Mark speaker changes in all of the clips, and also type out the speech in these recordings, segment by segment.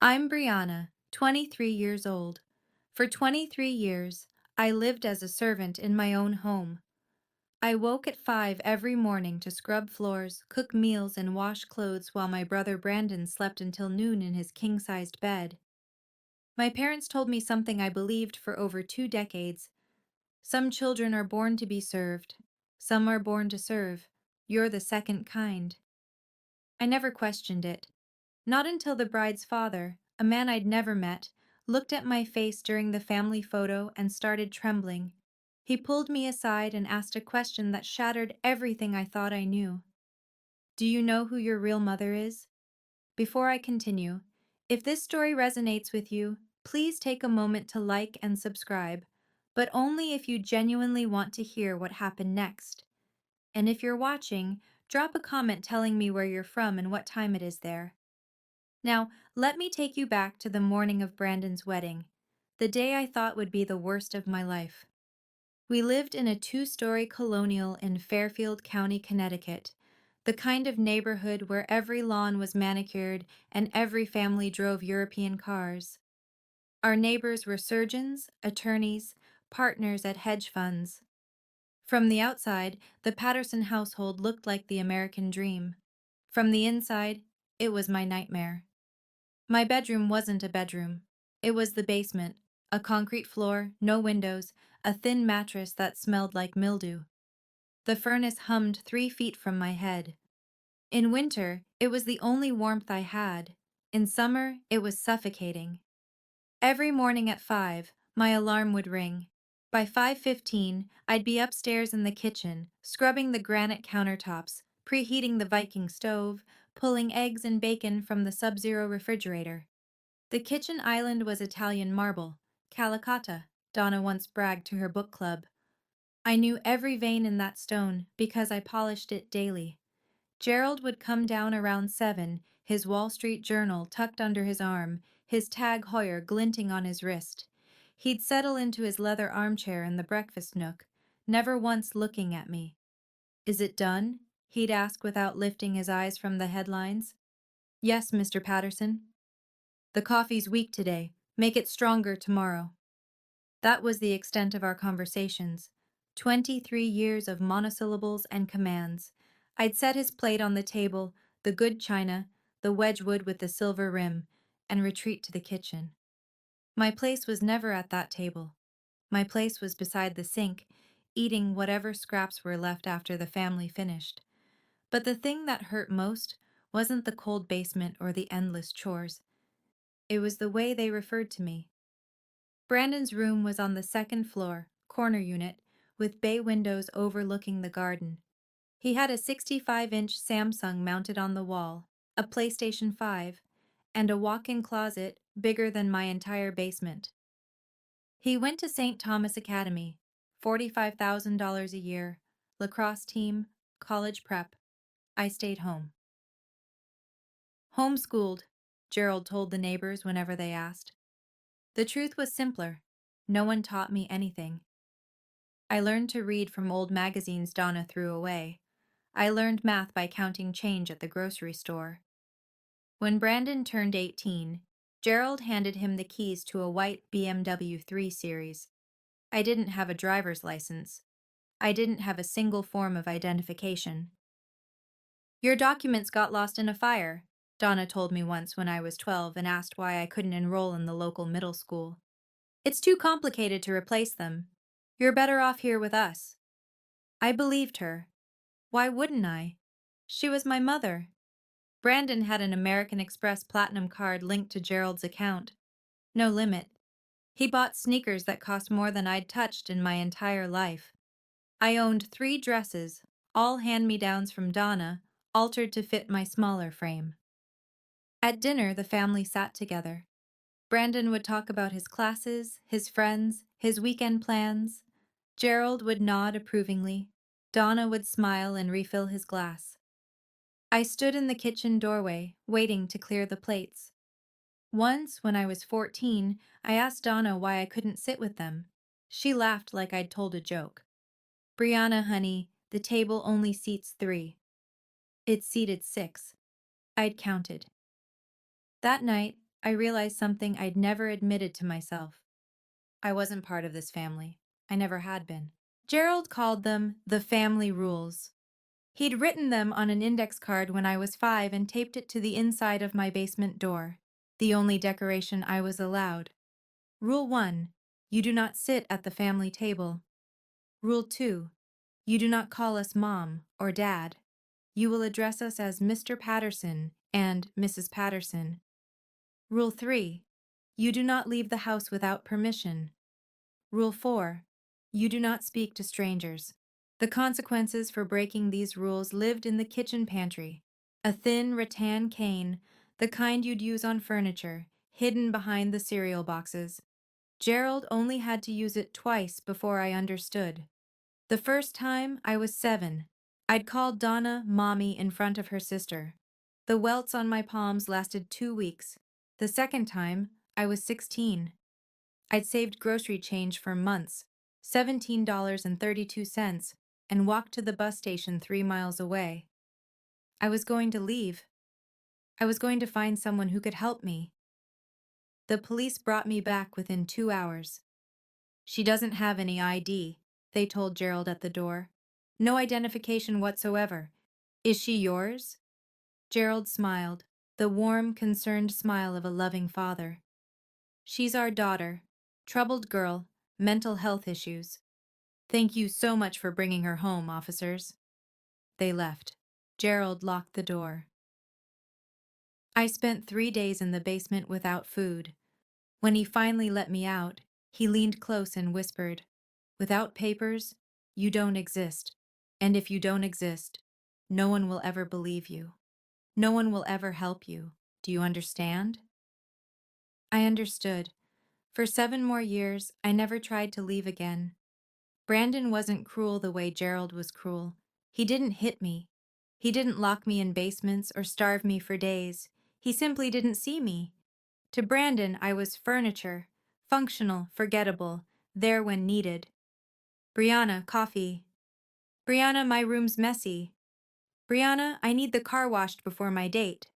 Speaker 1: I'm Brianna, 23 years old. For 23 years, I lived as a servant in my own home. I woke at 5 every morning to scrub floors, cook meals, and wash clothes while my brother Brandon slept until noon in his king-sized bed. My parents told me something I believed for over 2 decades. Some children are born to be served. Some are born to serve. You're the second kind. I never questioned it. Not until the bride's father, a man I'd never met, looked at my face during the family photo and started trembling. He pulled me aside and asked a question that shattered everything I thought I knew. Do you know who your real mother is? Before I continue, if this story resonates with you, please take a moment to like and subscribe, but only if you genuinely want to hear what happened next. And if you're watching, drop a comment telling me where you're from and what time it is there. Now, let me take you back to the morning of Brandon's wedding, the day I thought would be the worst of my life. We lived in a two-story colonial in Fairfield County, Connecticut, the kind of neighborhood where every lawn was manicured and every family drove European cars. Our neighbors were surgeons, attorneys, partners at hedge funds. From the outside, the Patterson household looked like the American dream. From the inside, it was my nightmare. My bedroom wasn't a bedroom. It was the basement, a concrete floor, no windows, a thin mattress that smelled like mildew. The furnace hummed 3 feet from my head. In winter, it was the only warmth I had. In summer, it was suffocating. Every morning at 5, my alarm would ring. By 5:15, I'd be upstairs in the kitchen, scrubbing the granite countertops, preheating the Viking stove, pulling eggs and bacon from the Sub-Zero refrigerator. The kitchen island was Italian marble, Calicotta, Donna once bragged to her book club. I knew every vein in that stone because I polished it daily. Gerald would come down around 7, his Wall Street Journal tucked under his arm, his Tag Heuer glinting on his wrist. He'd settle into his leather armchair in the breakfast nook, never once looking at me. Is it done? He'd ask without lifting his eyes from the headlines. Yes, Mr. Patterson. The coffee's weak today. Make it stronger tomorrow. That was the extent of our conversations. 23 years of monosyllables and commands. I'd set his plate on the table, the good china, the Wedgwood with the silver rim, and retreat to the kitchen. My place was never at that table. My place was beside the sink, eating whatever scraps were left after the family finished. But the thing that hurt most wasn't the cold basement or the endless chores. It was the way they referred to me. Brandon's room was on the second floor, corner unit, with bay windows overlooking the garden. He had a 65-inch Samsung mounted on the wall, a PlayStation 5, and a walk-in closet bigger than my entire basement. He went to St. Thomas Academy, $45,000 a year, lacrosse team, college prep. I stayed home. Homeschooled, Gerald told the neighbors whenever they asked. The truth was simpler. No one taught me anything. I learned to read from old magazines Donna threw away. I learned math by counting change at the grocery store. When Brandon turned 18, Gerald handed him the keys to a white BMW 3 Series. I didn't have a driver's license. I didn't have a single form of identification. Your documents got lost in a fire, Donna told me once when I was 12 and asked why I couldn't enroll in the local middle school. It's too complicated to replace them. You're better off here with us. I believed her. Why wouldn't I? She was my mother. Brandon had an American Express Platinum card linked to Gerald's account. No limit. He bought sneakers that cost more than I'd touched in my entire life. I owned 3 dresses, all hand-me-downs from Donna, altered to fit my smaller frame. At dinner, the family sat together. Brandon would talk about his classes, his friends, his weekend plans. Gerald would nod approvingly. Donna would smile and refill his glass. I stood in the kitchen doorway, waiting to clear the plates. Once, when I was 14, I asked Donna why I couldn't sit with them. She laughed like I'd told a joke. Brianna, honey, the table only seats 3. It seated 6. I'd counted. That night, I realized something I'd never admitted to myself. I wasn't part of this family. I never had been. Gerald called them the family rules. He'd written them on an index card when I was 5 and taped it to the inside of my basement door, the only decoration I was allowed. Rule 1: You do not sit at the family table. Rule 2: You do not call us Mom or Dad. You will address us as Mr. Patterson and Mrs. Patterson. Rule 3: You do not leave the house without permission. Rule 4: You do not speak to strangers. The consequences for breaking these rules lived in the kitchen pantry. A thin rattan cane, the kind you'd use on furniture, hidden behind the cereal boxes. Gerald only had to use it twice before I understood. The first time, I was 7. I'd called Donna Mommy in front of her sister. The welts on my palms lasted 2 weeks. The second time, I was 16. I'd saved grocery change for months, $17.32, and walked to the bus station 3 miles away. I was going to leave. I was going to find someone who could help me. The police brought me back within 2 hours. She doesn't have any ID, they told Gerald at the door. No identification whatsoever. Is she yours? Gerald smiled, the warm, concerned smile of a loving father. She's our daughter. Troubled girl, mental health issues. Thank you so much for bringing her home, officers. They left. Gerald locked the door. I spent 3 days in the basement without food. When he finally let me out, he leaned close and whispered, "Without papers, you don't exist. And if you don't exist, no one will ever believe you. No one will ever help you. Do you understand?" I understood. For 7 more years, I never tried to leave again. Brandon wasn't cruel the way Gerald was cruel. He didn't hit me. He didn't lock me in basements or starve me for days. He simply didn't see me. To Brandon, I was furniture, functional, forgettable, there when needed. "Brianna, coffee." "Brianna, my room's messy." "Brianna, I need the car washed before my date."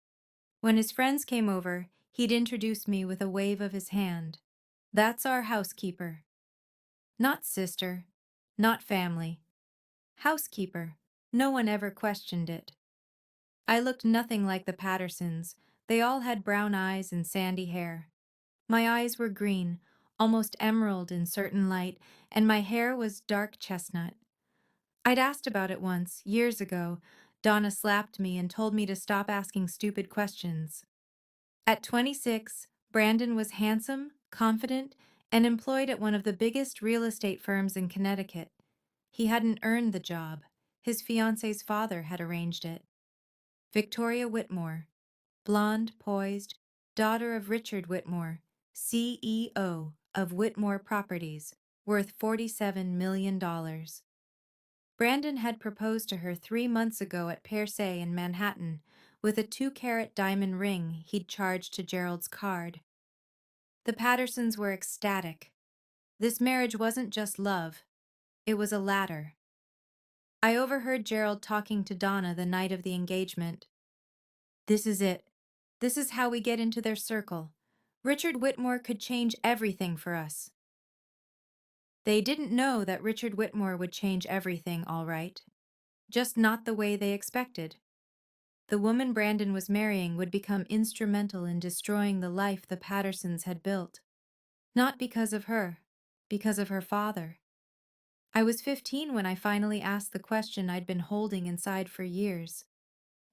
Speaker 1: When his friends came over, he'd introduce me with a wave of his hand. "That's our housekeeper." Not sister, not family. Housekeeper. No one ever questioned it. I looked nothing like the Pattersons. They all had brown eyes and sandy hair. My eyes were green, almost emerald in certain light, and my hair was dark chestnut. I'd asked about it once, years ago. Donna slapped me and told me to stop asking stupid questions. At 26, Brandon was handsome, confident, and employed at one of the biggest real estate firms in Connecticut. He hadn't earned the job. His fiance's father had arranged it. Victoria Whitmore, blonde, poised, daughter of Richard Whitmore, CEO of Whitmore Properties, worth $47 million. Brandon had proposed to her 3 months ago at Pear Se in Manhattan, with a 2-carat diamond ring he'd charged to Gerald's card. The Pattersons were ecstatic. This marriage wasn't just love, it was a ladder. I overheard Gerald talking to Donna the night of the engagement. "This is it. This is how we get into their circle. Richard Whitmore could change everything for us." They didn't know that Richard Whitmore would change everything, all right. Just not the way they expected. The woman Brandon was marrying would become instrumental in destroying the life the Pattersons had built. Not because of her, because of her father. I was 15 when I finally asked the question I'd been holding inside for years.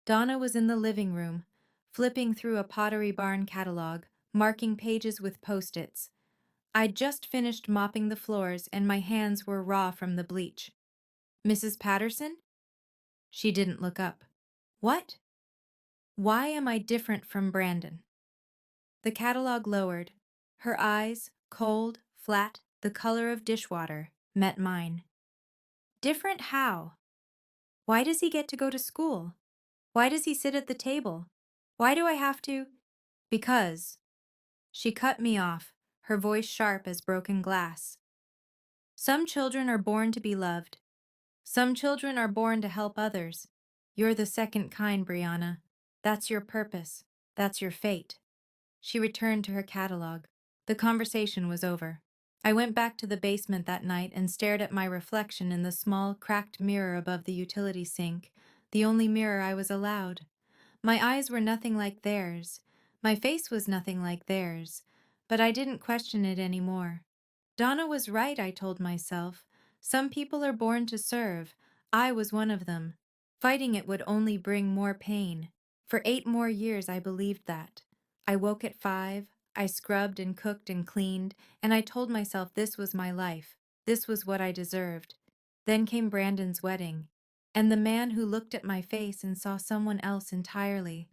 Speaker 1: Donna was in the living room, flipping through a Pottery Barn catalog, marking pages with Post-its. I'd just finished mopping the floors and my hands were raw from the bleach. "Mrs. Patterson?" She didn't look up. "What? Why am I different from Brandon?" The catalog lowered. Her eyes, cold, flat, the color of dishwater, met mine. "Different how? Why does he get to go to school? Why does he sit at the table? Why do I have to—" "Because." She cut me off, her voice sharp as broken glass. "Some children are born to be loved. Some children are born to help others. You're the second kind, Brianna. That's your purpose. That's your fate." She returned to her catalog. The conversation was over. I went back to the basement that night and stared at my reflection in the small, cracked mirror above the utility sink, the only mirror I was allowed. My eyes were nothing like theirs. My face was nothing like theirs. But I didn't question it anymore. Donna was right, I told myself. Some people are born to serve. I was one of them. Fighting it would only bring more pain. For 8 more years, I believed that. I woke at 5, I scrubbed and cooked and cleaned, and I told myself this was my life. This was what I deserved. Then came Brandon's wedding, and the man who looked at my face and saw someone else entirely.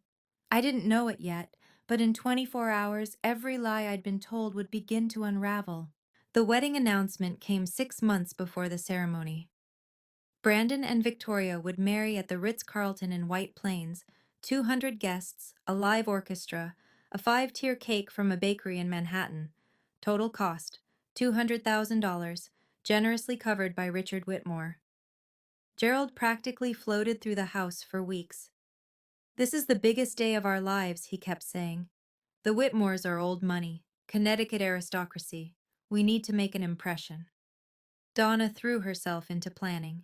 Speaker 1: I didn't know it yet, but in 24 hours, every lie I'd been told would begin to unravel. The wedding announcement came 6 months before the ceremony. Brandon and Victoria would marry at the Ritz-Carlton in White Plains, 200 guests, a live orchestra, a 5-tier cake from a bakery in Manhattan. Total cost, $200,000, generously covered by Richard Whitmore. Gerald practically floated through the house for weeks. "This is the biggest day of our lives," he kept saying. "The Whitmores are old money, Connecticut aristocracy. We need to make an impression." Donna threw herself into planning.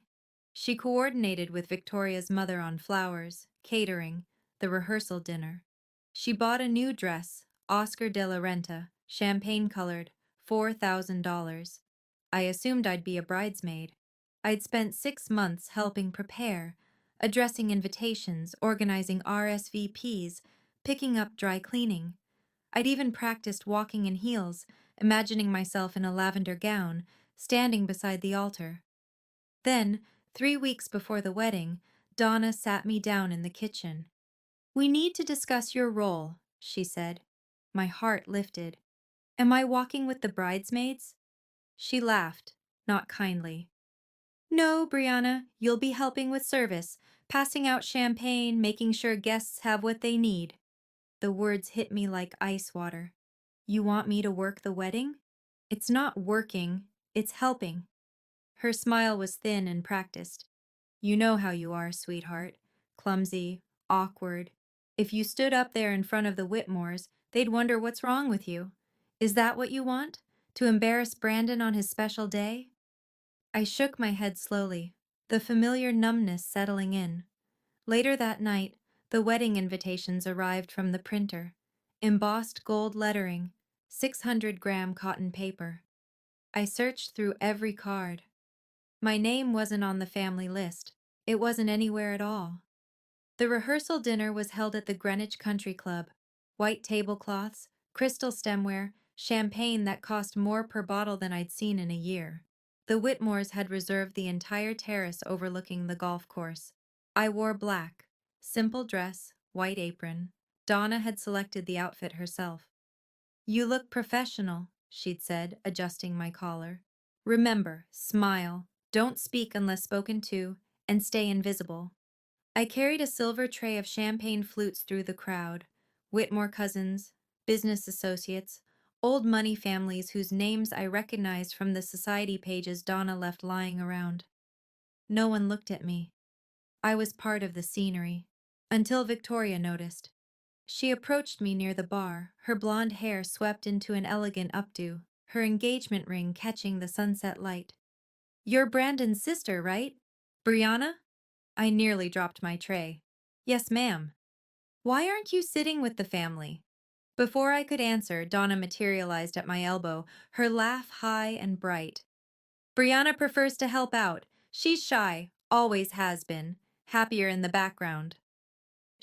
Speaker 1: She coordinated with Victoria's mother on flowers, catering, the rehearsal dinner. She bought a new dress, Oscar de la Renta, champagne-colored, $4,000. I assumed I'd be a bridesmaid. I'd spent 6 months helping prepare, addressing invitations, organizing RSVPs, picking up dry cleaning. I'd even practiced walking in heels, imagining myself in a lavender gown, standing beside the altar. Then, 3 weeks before the wedding, Donna sat me down in the kitchen. "We need to discuss your role," she said. My heart lifted. "Am I walking with the bridesmaids?" She laughed, not kindly. "No, Brianna, you'll be helping with service, passing out champagne, making sure guests have what they need." The words hit me like ice water. "You want me to work the wedding?" "It's not working, it's helping." Her smile was thin and practiced. "You know how you are, sweetheart. Clumsy, awkward. If you stood up there in front of the Whitmores, they'd wonder what's wrong with you. Is that what you want? To embarrass Brandon on his special day?" I shook my head slowly, the familiar numbness settling in. Later that night, the wedding invitations arrived from the printer. Embossed gold lettering, 600-gram cotton paper. I searched through every card. My name wasn't on the family list. It wasn't anywhere at all. The rehearsal dinner was held at the Greenwich Country Club. White tablecloths, crystal stemware, champagne that cost more per bottle than I'd seen in a year. The Whitmores had reserved the entire terrace overlooking the golf course. I wore black, simple dress, white apron. Donna had selected the outfit herself. "You look professional," she'd said, adjusting my collar. "Remember, smile, don't speak unless spoken to, and stay invisible." I carried a silver tray of champagne flutes through the crowd. Whitmore cousins, business associates, old money families whose names I recognized from the society pages Donna left lying around. No one looked at me. I was part of the scenery. Until Victoria noticed. She approached me near the bar, her blonde hair swept into an elegant updo, her engagement ring catching the sunset light. "You're Brandon's sister, right? Brianna?" I nearly dropped my tray. "Yes, ma'am." "Why aren't you sitting with the family?" Before I could answer, Donna materialized at my elbow, her laugh high and bright. "Brianna prefers to help out. She's shy, always has been, happier in the background."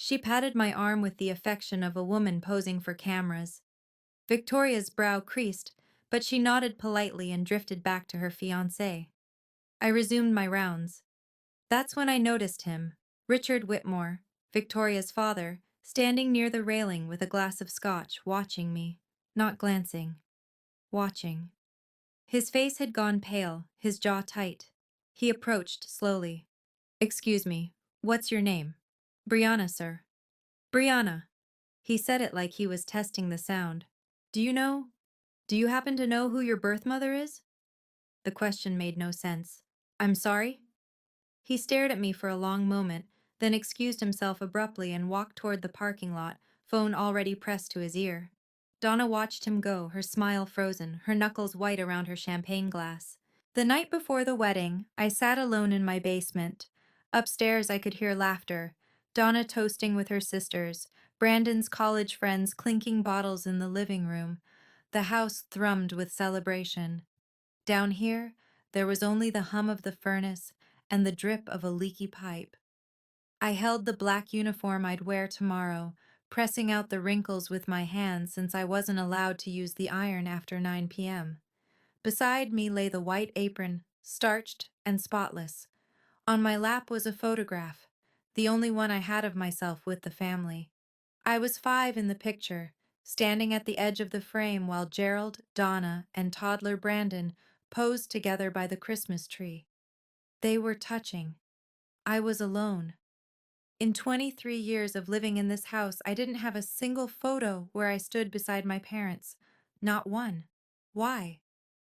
Speaker 1: She patted my arm with the affection of a woman posing for cameras. Victoria's brow creased, but she nodded politely and drifted back to her fiancé. I resumed my rounds. That's when I noticed him, Richard Whitmore, Victoria's father, standing near the railing with a glass of scotch, watching me. Not glancing. Watching. His face had gone pale, his jaw tight. He approached slowly. "Excuse me, what's your name?" "Brianna, sir." "Brianna." He said it like he was testing the sound. Do you happen to know who your birth mother is?" The question made no sense. "I'm sorry?" He stared at me for a long moment, then excused himself abruptly and walked toward the parking lot, phone already pressed to his ear. Donna watched him go, her smile frozen, her knuckles white around her champagne glass. The night before the wedding, I sat alone in my basement. Upstairs, I could hear laughter, Donna toasting with her sisters, Brandon's college friends clinking bottles in the living room. The house thrummed with celebration. Down here, there was only the hum of the furnace and the drip of a leaky pipe. I held the black uniform I'd wear tomorrow, pressing out the wrinkles with my hands since I wasn't allowed to use the iron after 9 p.m. Beside me lay the white apron, starched and spotless. On my lap was a photograph, the only one I had of myself with the family. I was 5 in the picture, standing at the edge of the frame while Gerald, Donna, and toddler Brandon posed together by the Christmas tree. They were touching. I was alone. In 23 years of living in this house, I didn't have a single photo where I stood beside my parents. Not one. Why?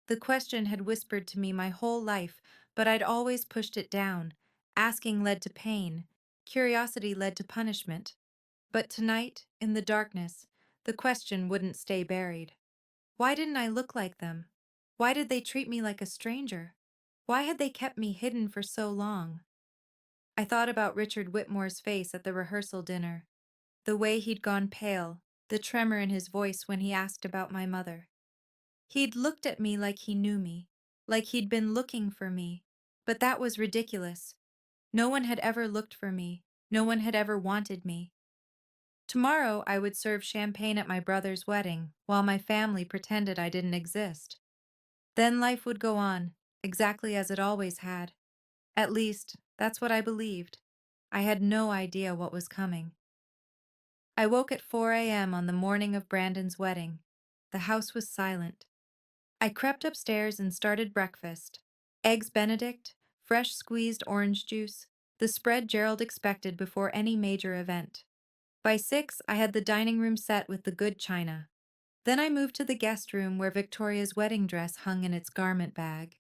Speaker 1: The question had whispered to me my whole life, but I'd always pushed it down. Asking led to pain. Curiosity led to punishment. But tonight, in the darkness, the question wouldn't stay buried. Why didn't I look like them? Why did they treat me like a stranger? Why had they kept me hidden for so long? I thought about Richard Whitmore's face at the rehearsal dinner, the way he'd gone pale, the tremor in his voice when he asked about my mother. He'd looked at me like he knew me, like he'd been looking for me. But that was ridiculous. No one had ever looked for me. No one had ever wanted me. Tomorrow I would serve champagne at my brother's wedding, while my family pretended I didn't exist. Then life would go on, exactly as it always had. At least, that's what I believed. I had no idea what was coming. I woke at 4 a.m. on the morning of Brandon's wedding. The house was silent. I crept upstairs and started breakfast. Eggs Benedict, fresh squeezed orange juice, the spread Gerald expected before any major event. By 6, I had the dining room set with the good china. Then I moved to the guest room where Victoria's wedding dress hung in its garment bag.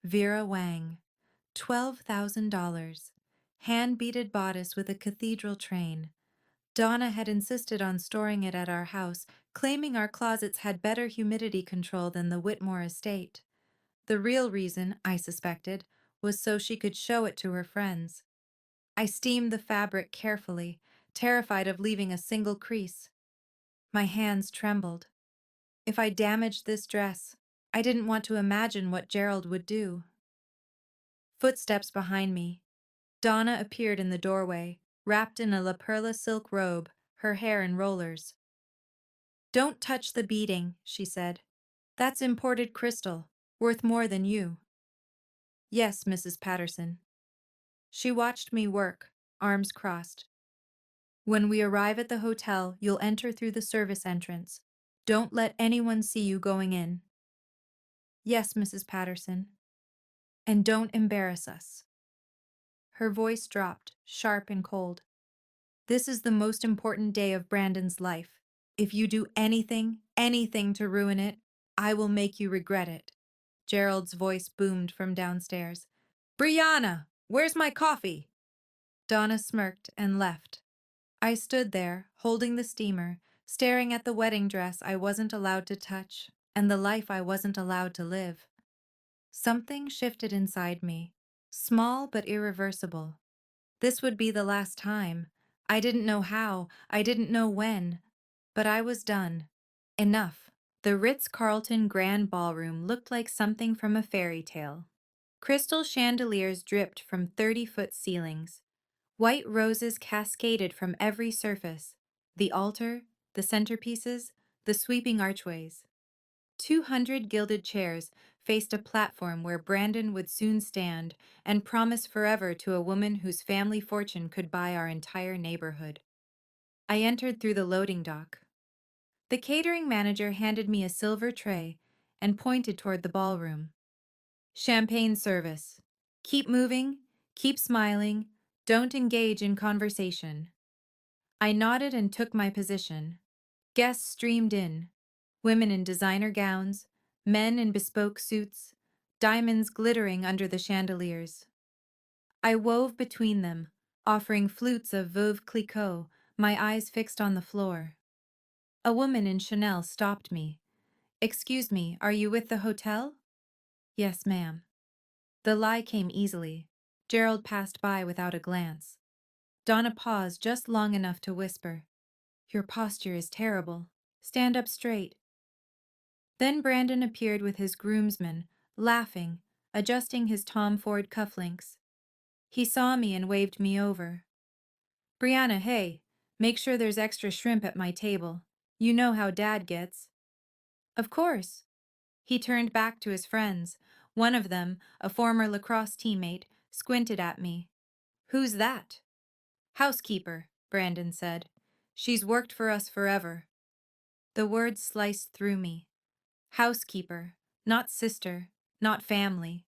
Speaker 1: Vera Wang, $12,000. Hand-beaded bodice with a cathedral train. Donna had insisted on storing it at our house, claiming our closets had better humidity control than the Whitmore estate. The real reason, I suspected, was so she could show it to her friends. I steamed the fabric carefully, terrified of leaving a single crease. My hands trembled. If I damaged this dress, I didn't want to imagine what Gerald would do. Footsteps behind me. Donna appeared in the doorway, wrapped in a La Perla silk robe, her hair in rollers. "Don't touch the beading," she said. "That's imported crystal, worth more than you." "Yes, Mrs. Patterson." She watched me work, arms crossed. "When we arrive at the hotel, you'll enter through the service entrance. Don't let anyone see you going in." "Yes, Mrs. Patterson." "And don't embarrass us." Her voice dropped, sharp and cold. "This is the most important day of Brandon's life. If you do anything to ruin it, I will make you regret it." Gerald's voice boomed from downstairs. "Brianna, where's my coffee?" Donna smirked and left. I stood there, holding the steamer, staring at the wedding dress I wasn't allowed to touch, and the life I wasn't allowed to live. Something shifted inside me, small but irreversible. This would be the last time. I didn't know how, I didn't know when, but I was done. Enough. The Ritz-Carlton Grand Ballroom looked like something from a fairy tale. Crystal chandeliers dripped from 30-foot ceilings. White roses cascaded from every surface: the altar, the centerpieces, the sweeping archways. 200 gilded chairs faced a platform where Brandon would soon stand and promise forever to a woman whose family fortune could buy our entire neighborhood. I entered through the loading dock. The catering manager handed me a silver tray and pointed toward the ballroom. "Champagne service. Keep moving, keep smiling, don't engage in conversation." I nodded and took my position. Guests streamed in. Women in designer gowns, men in bespoke suits, diamonds glittering under the chandeliers. I wove between them, offering flutes of Veuve Clicquot, my eyes fixed on the floor. A woman in Chanel stopped me. "Excuse me, are you with the hotel?" "Yes, ma'am." The lie came easily. Gerald passed by without a glance. Donna paused just long enough to whisper, "Your posture is terrible. Stand up straight." Then Brandon appeared with his groomsman, laughing, adjusting his Tom Ford cufflinks. He saw me and waved me over. "Brianna, hey, make sure there's extra shrimp at my table. You know how Dad gets." "Of course." He turned back to his friends. One of them, a former lacrosse teammate, squinted at me. "Who's that?" "Housekeeper," Brandon said. "She's worked for us forever." The words sliced through me. Housekeeper, not sister, not family.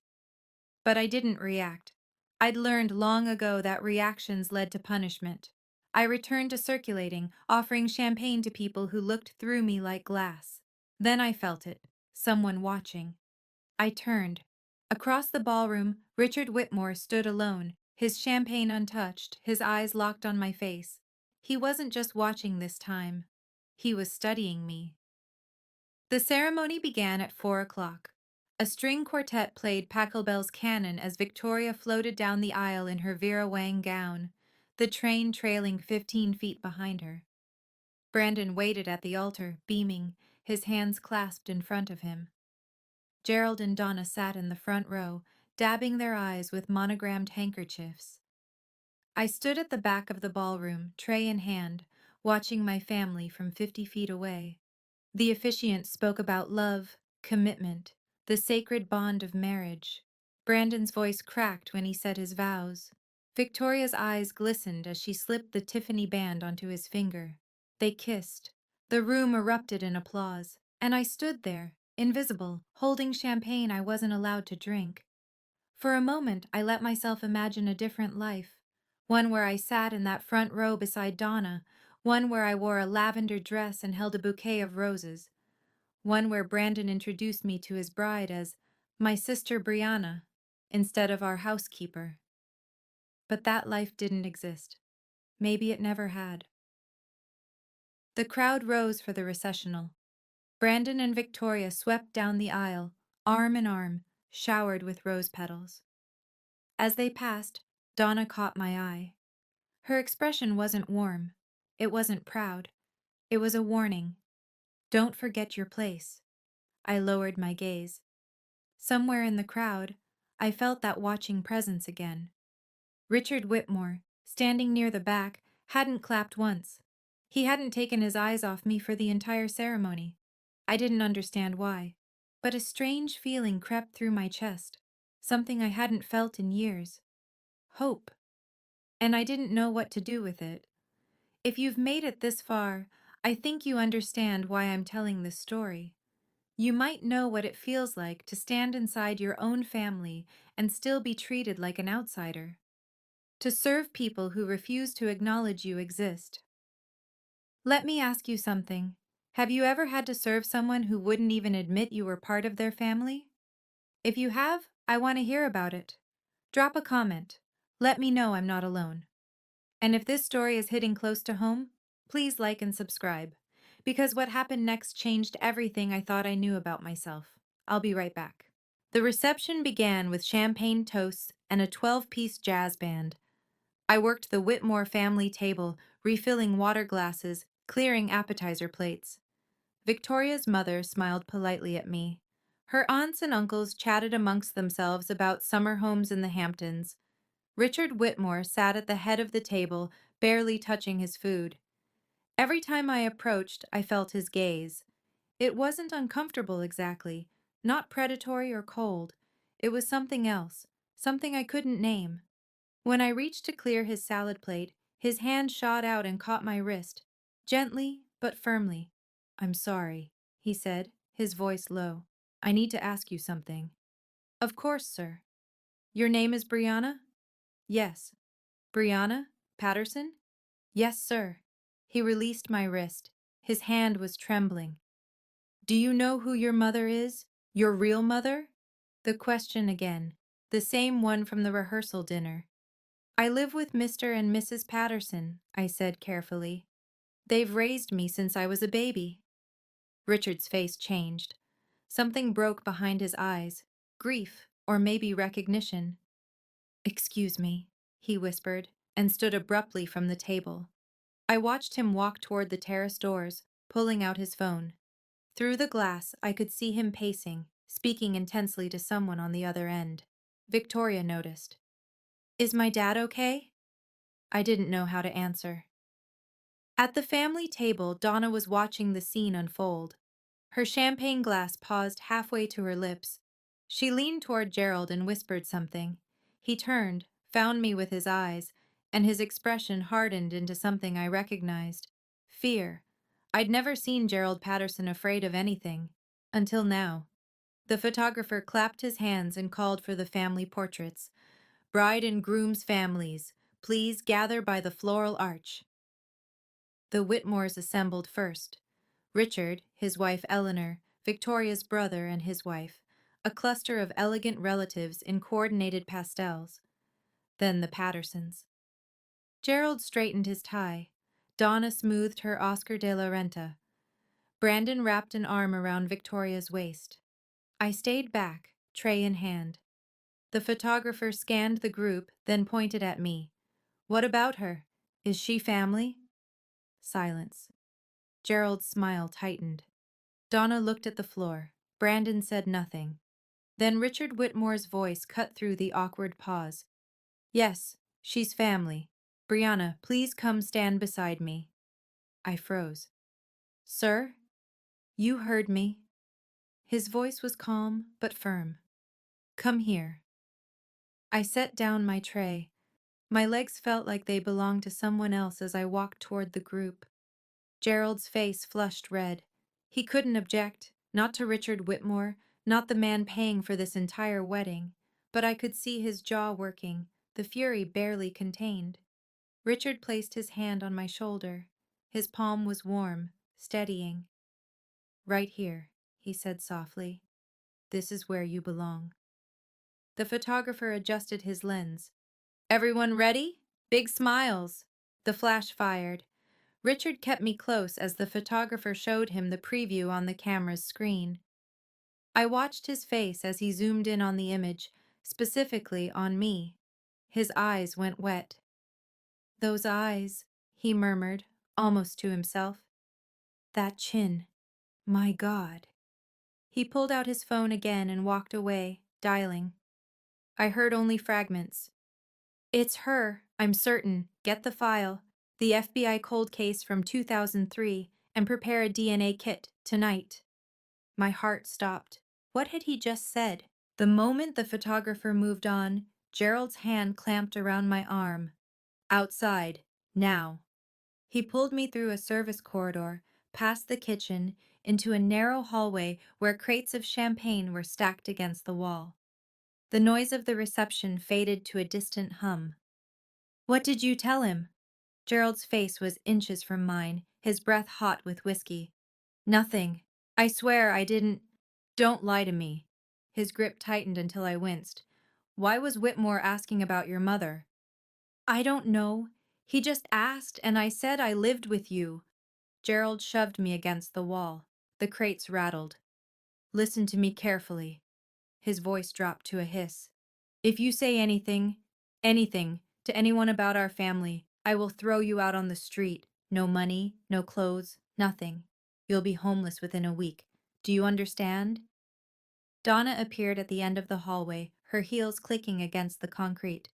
Speaker 1: But I didn't react. I'd learned long ago that reactions led to punishment. I returned to circulating, offering champagne to people who looked through me like glass. Then I felt it, someone watching. I turned. Across the ballroom, Richard Whitmore stood alone, his champagne untouched, his eyes locked on my face. He wasn't just watching this time. He was studying me. The ceremony began at 4 o'clock. A string quartet played Pachelbel's Canon as Victoria floated down the aisle in her Vera Wang gown, the train trailing 15 feet behind her. Brandon waited at the altar, beaming, his hands clasped in front of him. Gerald and Donna sat in the front row, dabbing their eyes with monogrammed handkerchiefs. I stood at the back of the ballroom, tray in hand, watching my family from 50 feet away. The officiant spoke about love, commitment, the sacred bond of marriage. Brandon's voice cracked when he said his vows. Victoria's eyes glistened as she slipped the Tiffany band onto his finger. They kissed. The room erupted in applause, and I stood there, invisible, holding champagne I wasn't allowed to drink. For a moment, I let myself imagine a different life, one where I sat in that front row beside Donna, one where I wore a lavender dress and held a bouquet of roses, one where Brandon introduced me to his bride as my sister Brianna instead of our housekeeper. But that life didn't exist. Maybe it never had. The crowd rose for the recessional. Brandon and Victoria swept down the aisle, arm in arm, showered with rose petals. As they passed, Donna caught my eye. Her expression wasn't warm. It wasn't proud. It was a warning. "Don't forget your place." I lowered my gaze. Somewhere in the crowd, I felt that watching presence again. Richard Whitmore, standing near the back, hadn't clapped once. He hadn't taken his eyes off me for the entire ceremony. I didn't understand why, but a strange feeling crept through my chest, something I hadn't felt in years. Hope. And I didn't know what to do with it. If you've made it this far, I think you understand why I'm telling this story. You might know what it feels like to stand inside your own family and still be treated like an outsider. To serve people who refuse to acknowledge you exist. Let me ask you something. Have you ever had to serve someone who wouldn't even admit you were part of their family? If you have, I want to hear about it. Drop a comment. Let me know I'm not alone. And if this story is hitting close to home, please like and subscribe, because what happened next changed everything I thought I knew about myself. I'll be right back. The reception began with champagne toasts and a 12-piece jazz band. I worked the Whitmore family table, refilling water glasses, clearing appetizer plates. Victoria's mother smiled politely at me. Her aunts and uncles chatted amongst themselves about summer homes in the Hamptons. Richard Whitmore sat at the head of the table, barely touching his food. Every time I approached, I felt his gaze. It wasn't uncomfortable exactly, not predatory or cold. It was something else, something I couldn't name. When I reached to clear his salad plate, his hand shot out and caught my wrist, gently but firmly. "I'm sorry," he said, his voice low. "I need to ask you something." "Of course, sir." "Your name is Brianna?" "Yes." "Brianna Patterson?" "Yes, sir." He released my wrist. His hand was trembling. "Do you know who your mother is? Your real mother?" The question again, the same one from the rehearsal dinner. "I live with Mr. and Mrs. Patterson," I said carefully. They've raised me since I was a baby. Richard's face changed. Something broke behind his eyes. Grief, or maybe recognition. "Excuse me," he whispered, and stood abruptly from the table. I watched him walk toward the terrace doors, pulling out his phone. Through the glass, I could see him pacing, speaking intensely to someone on the other end. Victoria noticed. "Is my dad okay?" I didn't know how to answer. At the family table, Donna was watching the scene unfold. Her champagne glass paused halfway to her lips. She leaned toward Gerald and whispered something. He turned, found me with his eyes, and his expression hardened into something I recognized. Fear. I'd never seen Gerald Patterson afraid of anything. Until now. The photographer clapped his hands and called for the family portraits. "Bride and groom's families, please gather by the floral arch." The Whitmores assembled first. Richard, his wife Eleanor, Victoria's brother and his wife, a cluster of elegant relatives in coordinated pastels. Then the Pattersons. Gerald straightened his tie. Donna smoothed her Oscar de la Renta. Brandon wrapped an arm around Victoria's waist. I stayed back, tray in hand. The photographer scanned the group, then pointed at me. "What about her? Is she family?" Silence. Gerald's smile tightened. Donna looked at the floor. Brandon said nothing. Then Richard Whitmore's voice cut through the awkward pause. "Yes, she's family. Brianna, please come stand beside me." I froze. "Sir?" "You heard me." His voice was calm but firm. "Come here." I set down my tray. My legs felt like they belonged to someone else as I walked toward the group. Gerald's face flushed red. He couldn't object, not to Richard Whitmore, not the man paying for this entire wedding, but I could see his jaw working, the fury barely contained. Richard placed his hand on my shoulder. His palm was warm, steadying. "Right here," he said softly. "This is where you belong." The photographer adjusted his lens. "Everyone ready? Big smiles." The flash fired. Richard kept me close as the photographer showed him the preview on the camera's screen. I watched his face as he zoomed in on the image, specifically on me. His eyes went wet. "Those eyes," he murmured, almost to himself. "That chin. My God." He pulled out his phone again and walked away, dialing. I heard only fragments. "It's her, I'm certain. Get the file. The FBI cold case from 2003, and prepare a DNA kit, tonight." My heart stopped. What had he just said? The moment the photographer moved on, Gerald's hand clamped around my arm. "Outside. Now." He pulled me through a service corridor, past the kitchen, into a narrow hallway where crates of champagne were stacked against the wall. The noise of the reception faded to a distant hum. "What did you tell him?" Gerald's face was inches from mine, his breath hot with whiskey. "Nothing. I swear I didn't." "Don't lie to me." His grip tightened until I winced. "Why was Whitmore asking about your mother?" "I don't know. He just asked, and I said I lived with you." Gerald shoved me against the wall. The crates rattled. "Listen to me carefully." His voice dropped to a hiss. "If you say anything, to anyone about our family, I will throw you out on the street. No money, no clothes, nothing. You'll be homeless within a week. Do you understand?" Donna appeared at the end of the hallway, her heels clicking against the concrete.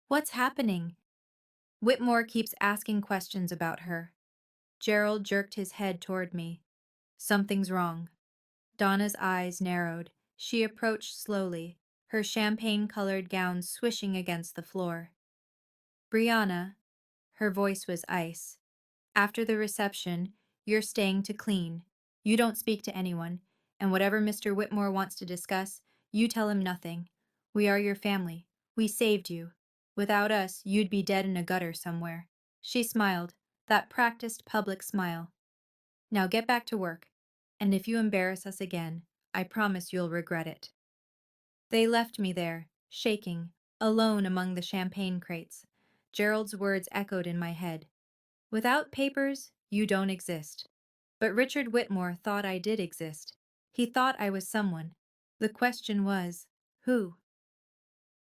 Speaker 1: "What's happening?" "Whitmore keeps asking questions about her." Gerald jerked his head toward me. "Something's wrong." Donna's eyes narrowed. She approached slowly, her champagne-colored gown swishing against the floor. "Brianna," her voice was ice. "After the reception, you're staying to clean. You don't speak to anyone, and whatever Mr. Whitmore wants to discuss, you tell him nothing. We are your family. We saved you. Without us, you'd be dead in a gutter somewhere." She smiled, that practiced public smile. "Now get back to work, and if you embarrass us again, I promise you'll regret it." They left me there, shaking, alone among the champagne crates. Gerald's words echoed in my head. "Without papers, You don't exist. But Richard Whitmore thought I did exist. He thought I was someone. The question was, who?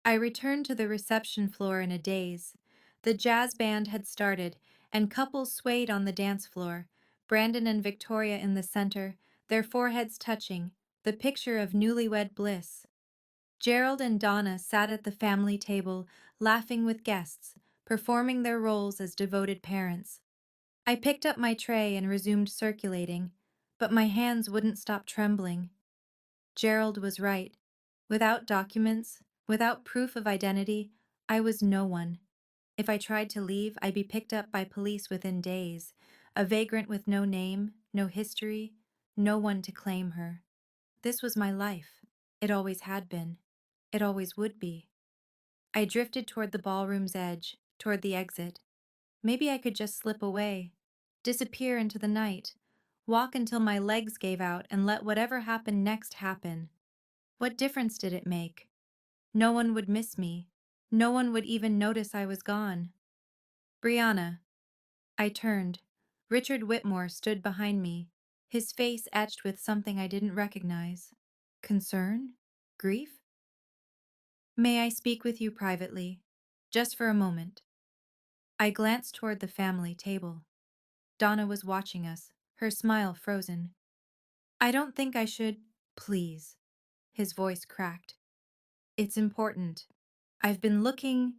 Speaker 1: I returned to the reception floor in a daze. The jazz band had started, and couples swayed on the dance floor, Brandon and Victoria in the center, their foreheads touching, the picture of newlywed bliss. Gerald and Donna sat at the family table, laughing with guests, performing their roles as devoted parents. I picked up my tray and resumed circulating, but my hands wouldn't stop trembling. Gerald was right. Without documents, without proof of identity, I was no one. If I tried to leave, I'd be picked up by police within days, a vagrant with no name, no history, no one to claim her. This was my life. It always had been. It always would be. I drifted toward the ballroom's edge, toward the exit. Maybe I could just slip away, disappear into the night, walk until my legs gave out and let whatever happened next happen. What difference did it make? No one would miss me. No one would even notice I was gone. Brianna. I turned. Richard Whitmore stood behind me, his face etched with something I didn't recognize. Concern? Grief? May I speak with you privately? Just for a moment. I glanced toward the family table. Donna was watching us, her smile frozen. I don't think I should. Please. His voice cracked. It's important. I've been looking.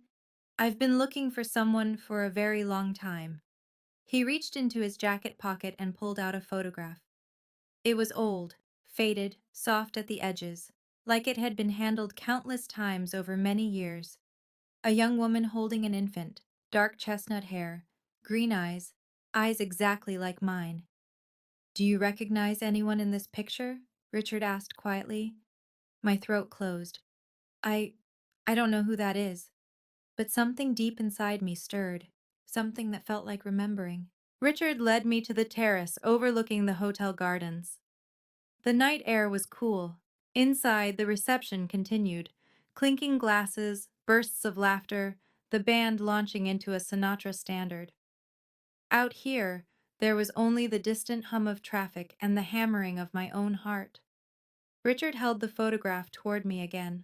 Speaker 1: I've been looking for someone for a very long time. He reached into his jacket pocket and pulled out a photograph. It was old, faded, soft at the edges, like it had been handled countless times over many years. A young woman holding an infant, dark chestnut hair, green eyes, eyes exactly like mine. Do you recognize anyone in this picture? Richard asked quietly. My throat closed. I I don't know who that is. But something deep inside me stirred, something that felt like remembering. Richard led me to the terrace overlooking the hotel gardens. The night air was cool. Inside, the reception continued, clinking glasses, bursts of laughter, the band launching into a Sinatra standard. Out here, there was only the distant hum of traffic and the hammering of my own heart. Richard held the photograph toward me again.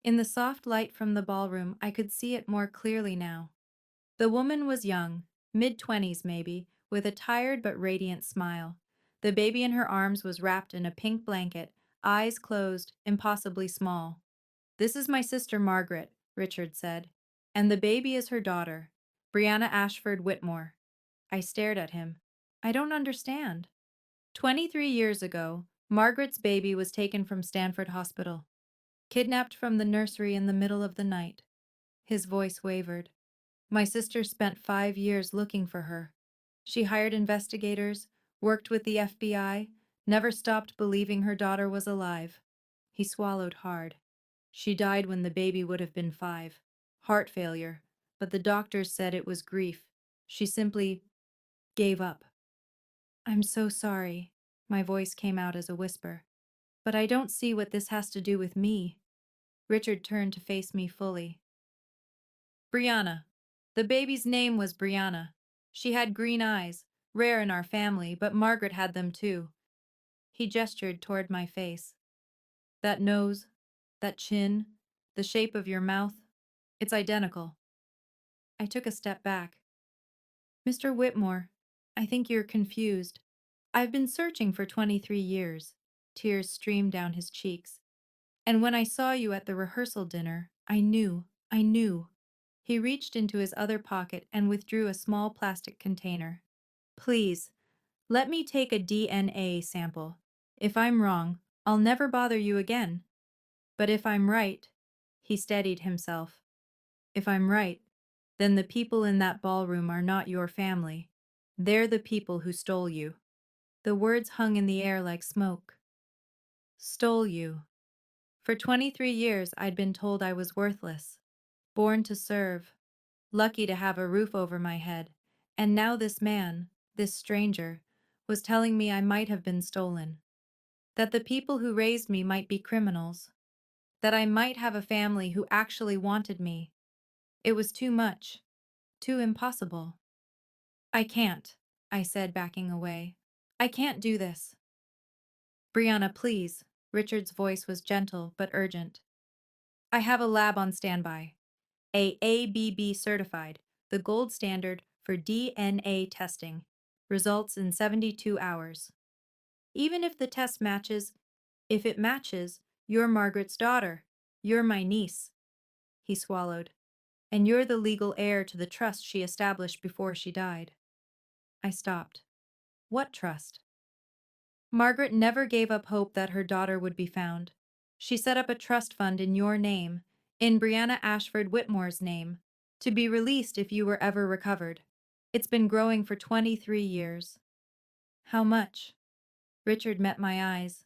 Speaker 1: In the soft light from the ballroom, I could see it more clearly now. The woman was young, mid-20s maybe, with a tired but radiant smile. The baby in her arms was wrapped in a pink blanket, eyes closed, impossibly small. This is my sister Margaret, Richard said, and the baby is her daughter, Brianna Ashford Whitmore. I stared at him. I don't understand. 23 years ago, Margaret's baby was taken from Stanford Hospital, kidnapped from the nursery in the middle of the night. His voice wavered. My sister spent 5 years looking for her. She hired investigators, worked with the FBI, never stopped believing her daughter was alive. He swallowed hard. She died when the baby would have been 5. Heart failure, but the doctors said it was grief. She simply gave up. I'm so sorry. My voice came out as a whisper. But I don't see what this has to do with me. Richard turned to face me fully. Brianna. The baby's name was Brianna. She had green eyes, rare in our family, but Margaret had them too. He gestured toward my face. That nose, that chin, the shape of your mouth, it's identical. I took a step back. Mr. Whitmore, I think you're confused. I've been searching for 23 years. Tears streamed down his cheeks. And when I saw you at the rehearsal dinner, I knew. He reached into his other pocket and withdrew a small plastic container. Please, let me take a DNA sample. If I'm wrong, I'll never bother you again. But if I'm right, he steadied himself. If I'm right, then the people in that ballroom are not your family. They're the people who stole you. The words hung in the air like smoke. Stole you. For 23 years, I'd been told I was worthless, born to serve, lucky to have a roof over my head, and now this man, this stranger, was telling me I might have been stolen, that the people who raised me might be criminals, that I might have a family who actually wanted me. It was too much, too impossible. I can't. I said, backing away. I can't do this. Brianna, please. Richard's voice was gentle but urgent. I have a lab on standby. ABB certified, the gold standard for DNA testing. Results in 72 hours. Even if the test matches, if it matches, you're Margaret's daughter. You're my niece. He swallowed. And you're the legal heir to the trust she established before she died. I stopped. What trust? Margaret never gave up hope that her daughter would be found. She set up a trust fund in your name, in Brianna Ashford Whitmore's name, to be released if you were ever recovered. It's been growing for 23 years. How much? Richard met my eyes.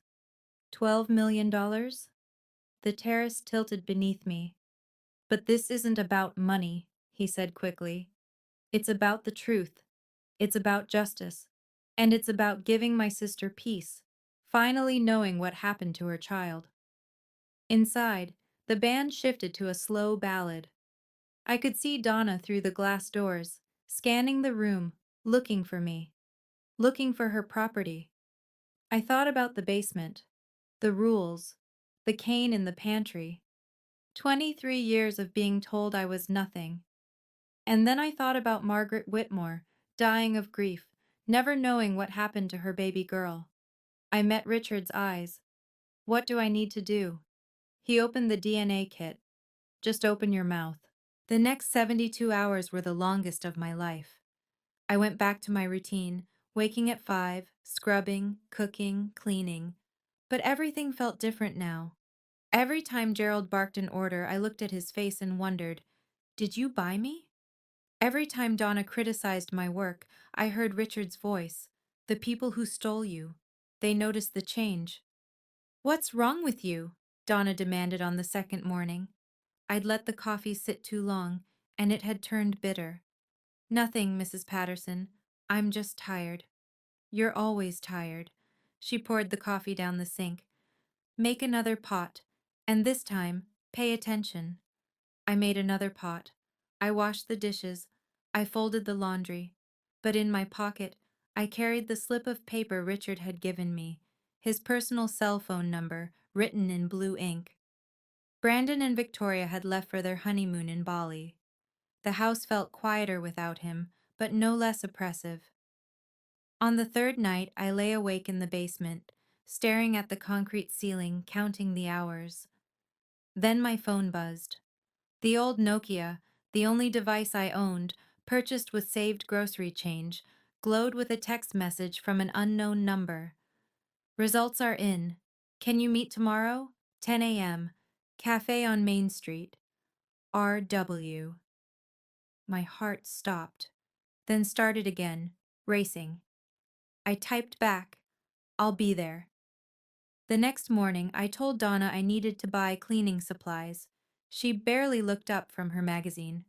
Speaker 1: $12 million? The terrace tilted beneath me. But this isn't about money, he said quickly. It's about the truth. It's about justice. And it's about giving my sister peace, finally knowing what happened to her child. Inside, the band shifted to a slow ballad. I could see Donna through the glass doors, scanning the room, looking for me, looking for her property. I thought about the basement, the rules, the cane in the pantry. 23 years of being told I was nothing. And then I thought about Margaret Whitmore, dying of grief, never knowing what happened to her baby girl. I met Richard's eyes. What do I need to do? He opened the DNA kit. Just open your mouth. The next 72 hours were the longest of my life. I went back to my routine, waking at 5, scrubbing, cooking, cleaning. But everything felt different now. Every time Gerald barked an order, I looked at his face and wondered, did you buy me? Every time Donna criticized my work, I heard Richard's voice. The people who stole you. They noticed the change. What's wrong with you? Donna demanded on the second morning. I'd let the coffee sit too long, and it had turned bitter. Nothing, Mrs. Patterson. I'm just tired. You're always tired. She poured the coffee down the sink. Make another pot, and this time, pay attention. I made another pot. I washed the dishes. I folded the laundry. But in my pocket, I carried the slip of paper Richard had given me, his personal cell phone number, written in blue ink. Brandon and Victoria had left for their honeymoon in Bali. The house felt quieter without him, but no less oppressive. On the third night, I lay awake in the basement, staring at the concrete ceiling, counting the hours. Then my phone buzzed. The old Nokia, the only device I owned, purchased with saved grocery change, glowed with a text message from an unknown number. Results are in. Can you meet tomorrow? 10 a.m. Cafe on Main Street. R.W. My heart stopped, then started again, racing. I typed back, I'll be there. The next morning, I told Donna I needed to buy cleaning supplies. She barely looked up from her magazine.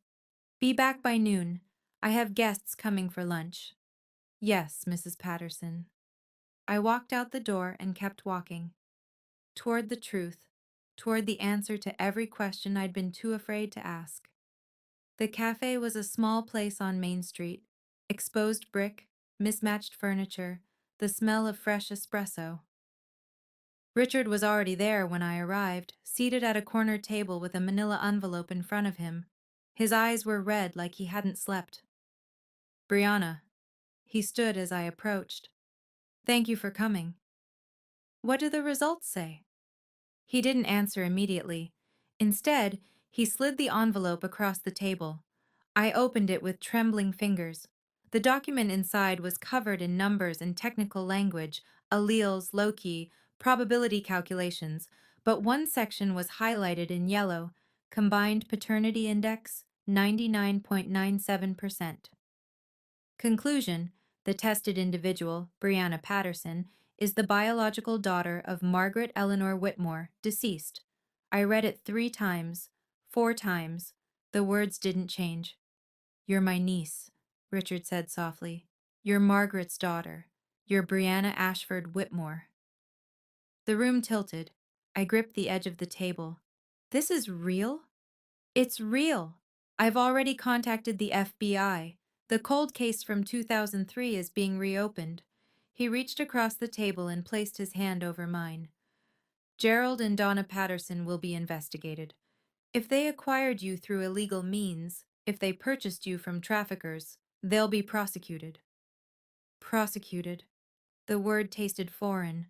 Speaker 1: Be back by noon. I have guests coming for lunch. Yes, Mrs. Patterson. I walked out the door and kept walking. Toward the truth, toward the answer to every question I'd been too afraid to ask. The cafe was a small place on Main Street. Exposed brick, mismatched furniture, the smell of fresh espresso. Richard was already there when I arrived, seated at a corner table with a manila envelope in front of him. His eyes were red like he hadn't slept. Brianna. He stood as I approached. Thank you for coming. What do the results say? He didn't answer immediately. Instead, he slid the envelope across the table. I opened it with trembling fingers. The document inside was covered in numbers and technical language, alleles, loci, probability calculations, but one section was highlighted in yellow, combined paternity index 99.97%. Conclusion: the tested individual, Brianna Patterson, is the biological daughter of Margaret Eleanor Whitmore, deceased. I read it 3 times, 4 times. The words didn't change. You're my niece, Richard said softly. You're Margaret's daughter. You're Brianna Ashford Whitmore. The room tilted. I gripped the edge of the table. This is real? It's real. I've already contacted the FBI. The cold case from 2003 is being reopened. He reached across the table and placed his hand over mine. Gerald and Donna Patterson will be investigated. If they acquired you through illegal means, if they purchased you from traffickers, they'll be prosecuted. Prosecuted. The word tasted foreign.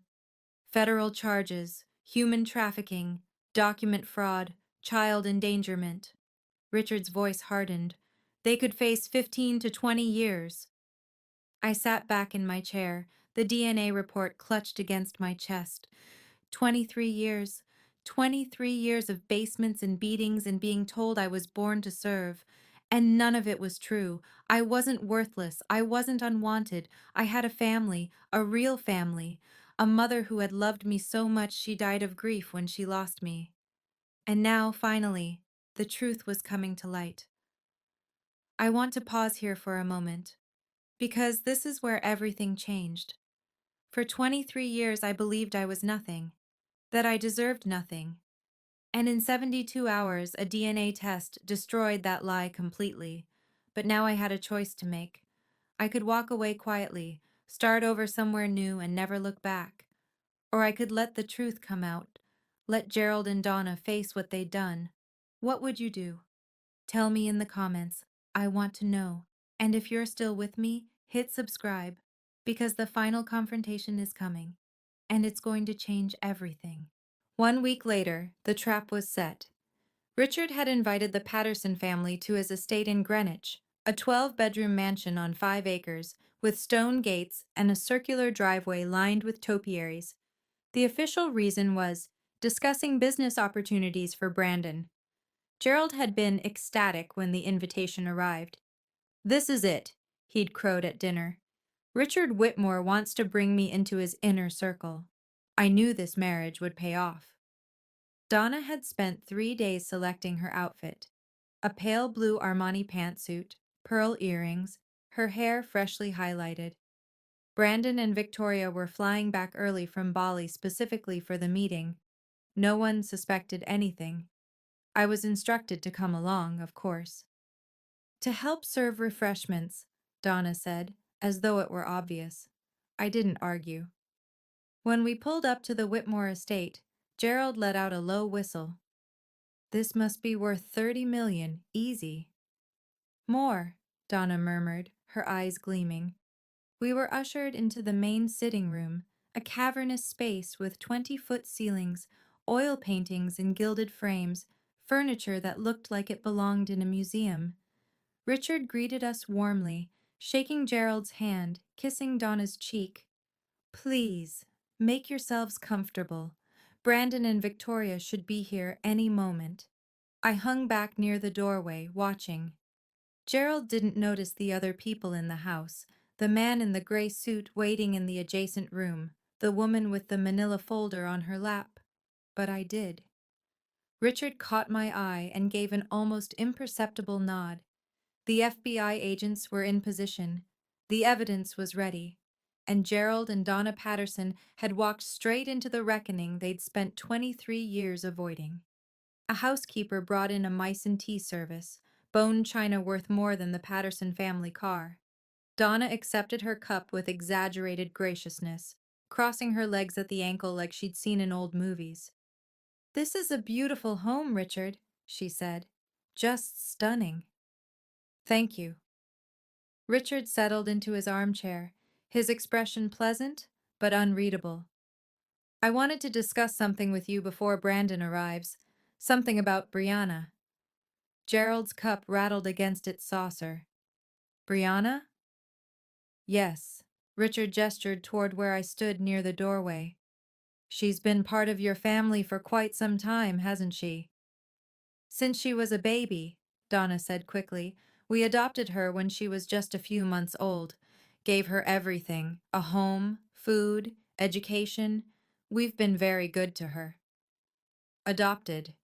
Speaker 1: Federal charges, human trafficking, document fraud, child endangerment. Richard's voice hardened. They could face 15 to 20 years. I sat back in my chair, the DNA report clutched against my chest. 23 years. 23 years of basements and beatings and being told I was born to serve. And none of it was true. I wasn't worthless. I wasn't unwanted. I had a family, a real family. A mother who had loved me so much she died of grief when she lost me. And now, finally, the truth was coming to light. I want to pause here for a moment, because this is where everything changed. For 23 years, I believed I was nothing, that I deserved nothing. And in 72 hours, a DNA test destroyed that lie completely. But now I had a choice to make. I could walk away quietly, start over somewhere new, and never look back. Or I could let the truth come out, let Gerald and Donna face what they'd done. What would you do? Tell me in the comments. I want to know. And if you're still with me, hit subscribe, because the final confrontation is coming, and it's going to change everything. 1 week later, the trap was set. Richard had invited the Patterson family to his estate in Greenwich, a 12-bedroom mansion on 5 acres, with stone gates and a circular driveway lined with topiaries. The official reason was discussing business opportunities for Brandon. Gerald had been ecstatic when the invitation arrived. "This is it," he'd crowed at dinner. "Richard Whitmore wants to bring me into his inner circle." I knew this marriage would pay off. Donna had spent 3 days selecting her outfit. A pale blue Armani pantsuit, pearl earrings, her hair freshly highlighted. Brandon and Victoria were flying back early from Bali specifically for the meeting. No one suspected anything. I was instructed to come along, of course. "To help serve refreshments," Donna said, as though it were obvious. I didn't argue. When we pulled up to the Whitmore estate, Gerald let out a low whistle. "This must be worth 30 million, easy." "More," Donna murmured, her eyes gleaming. We were ushered into the main sitting room, a cavernous space with 20-foot ceilings, oil paintings in gilded frames, furniture that looked like it belonged in a museum. Richard greeted us warmly, shaking Gerald's hand, kissing Donna's cheek. "Please, make yourselves comfortable. Brandon and Victoria should be here any moment." I hung back near the doorway, watching. Gerald didn't notice the other people in the house, the man in the gray suit waiting in the adjacent room, the woman with the manila folder on her lap. But I did. Richard caught my eye and gave an almost imperceptible nod. The FBI agents were in position. The evidence was ready. And Gerald and Donna Patterson had walked straight into the reckoning they'd spent 23 years avoiding. A housekeeper brought in a mice and tea service, bone china worth more than the Patterson family car. Donna accepted her cup with exaggerated graciousness, crossing her legs at the ankle like she'd seen in old movies. "This is a beautiful home, Richard," she said. "Just stunning." "Thank you." Richard settled into his armchair, his expression pleasant but unreadable. "I wanted to discuss something with you before Brandon arrives. Something about Brianna." Gerald's cup rattled against its saucer. "Brianna?" "Yes." Richard gestured toward where I stood near the doorway. "She's been part of your family for quite some time, hasn't she?" "Since she was a baby," Donna said quickly. "We adopted her when she was just a few months old. Gave her everything, a home, food, education. We've been very good to her." "Adopted."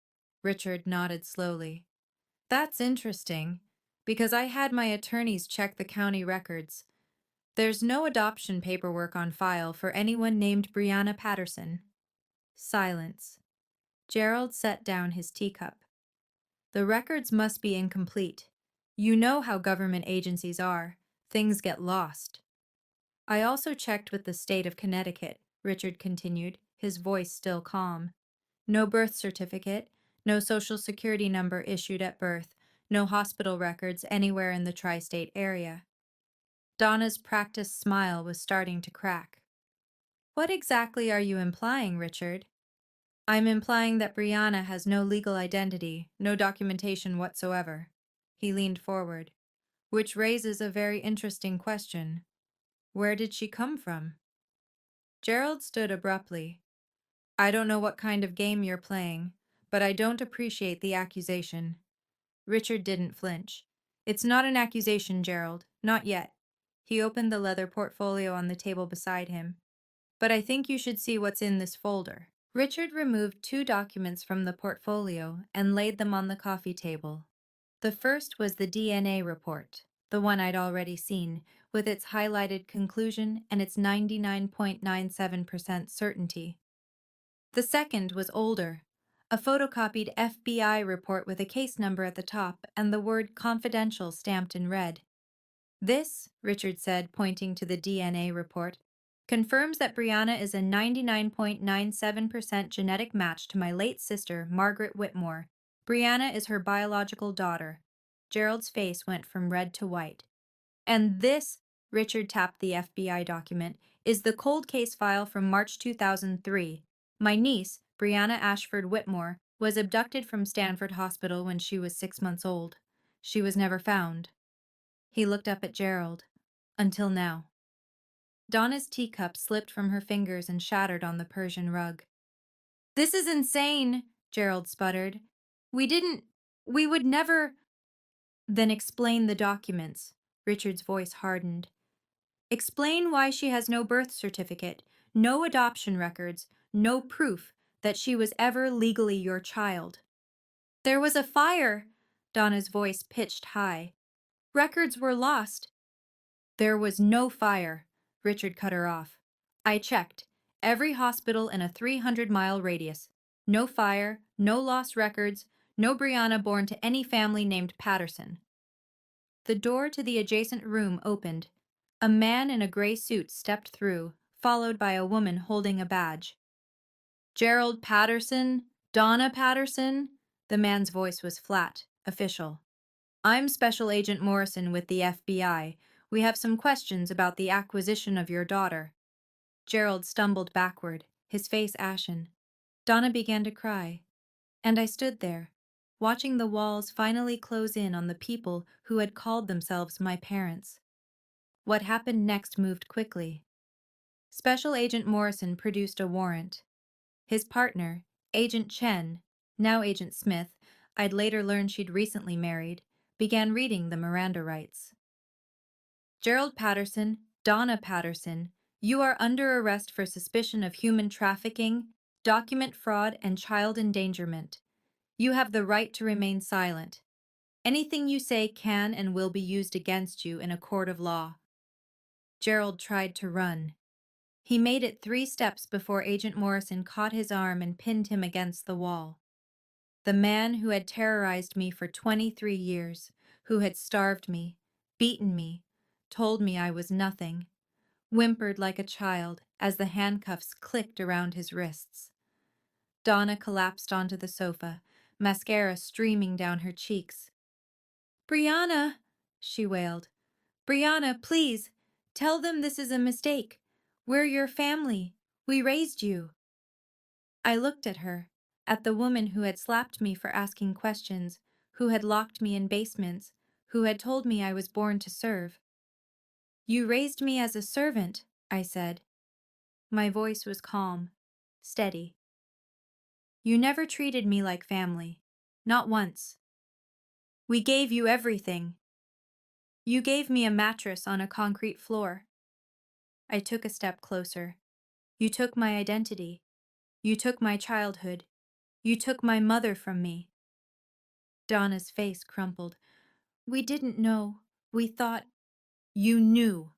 Speaker 1: Richard nodded slowly. "That's interesting, because I had my attorneys check the county records. There's no adoption paperwork on file for anyone named Brianna Patterson." Silence. Gerald set down his teacup. "The records must be incomplete. You know how government agencies are. Things get lost. I also checked with the state of Connecticut, Richard continued, his voice still calm. No birth certificate, no social security number issued at birth, no hospital records anywhere in the tri-state area. Donna's practiced smile was starting to crack. What exactly are you implying, Richard? I'm implying that Brianna has no legal identity, no documentation whatsoever. He leaned forward. Which raises a very interesting question. Where did she come from? Gerald stood abruptly. I don't know what kind of game you're playing, but I don't appreciate the accusation. Richard didn't flinch. It's not an accusation, Gerald. Not yet. He opened the leather portfolio on the table beside him. But I think you should see what's in this folder. Richard removed 2 documents from the portfolio and laid them on the coffee table. The first was the DNA report, the one I'd already seen, with its highlighted conclusion and its 99.97% certainty. The second was older, a photocopied FBI report with a case number at the top and the word confidential stamped in red. This, Richard said, pointing to the DNA report, confirms that Brianna is a 99.97% genetic match to my late sister, Margaret Whitmore. Brianna is her biological daughter. Gerald's face went from red to white. And this, Richard tapped the FBI document, is the cold case file from March 2003. My niece, Brianna Ashford Whitmore, was abducted from Stanford Hospital when she was 6 months old. She was never found. He looked up at Gerald. Until now. Donna's teacup slipped from her fingers and shattered on the Persian rug. This is insane, Gerald sputtered. We would never. Then explain the documents. Richard's voice hardened. Explain why she has no birth certificate, no adoption records, no proof that she was ever legally your child. There was a fire, Donna's voice pitched high. Records were lost. There was no fire, Richard cut her off. I checked. Every hospital in a 300-mile radius. No fire, no lost records, no Brianna born to any family named Patterson. The door to the adjacent room opened. A man in a gray suit stepped through, followed by a woman holding a badge. Gerald Patterson? Donna Patterson? The man's voice was flat, official. I'm Special Agent Morrison with the FBI. We have some questions about the acquisition of your daughter. Gerald stumbled backward, his face ashen. Donna began to cry. And I stood there, watching the walls finally close in on the people who had called themselves my parents. What happened next moved quickly. Special Agent Morrison produced a warrant. His partner, Agent Chen, now Agent Smith, I'd later learned she'd recently married, began reading the Miranda rights. Gerald Patterson, Donna Patterson, you are under arrest for suspicion of human trafficking, document fraud, and child endangerment. You have the right to remain silent. Anything you say can and will be used against you in a court of law. Gerald tried to run. He made it 3 steps before Agent Morrison caught his arm and pinned him against the wall. The man who had terrorized me for 23 years, who had starved me, beaten me, told me I was nothing, whimpered like a child as the handcuffs clicked around his wrists. Donna collapsed onto the sofa, mascara streaming down her cheeks. Brianna, she wailed. Brianna, please, tell them this is a mistake. We're your family. We raised you. I looked at her, at the woman who had slapped me for asking questions, who had locked me in basements, who had told me I was born to serve. You raised me as a servant, I said. My voice was calm, steady. You never treated me like family. Not once. We gave you everything. You gave me a mattress on a concrete floor. I took a step closer. You took my identity. You took my childhood. You took my mother from me. Donna's face crumpled. We didn't know. We thought. You knew.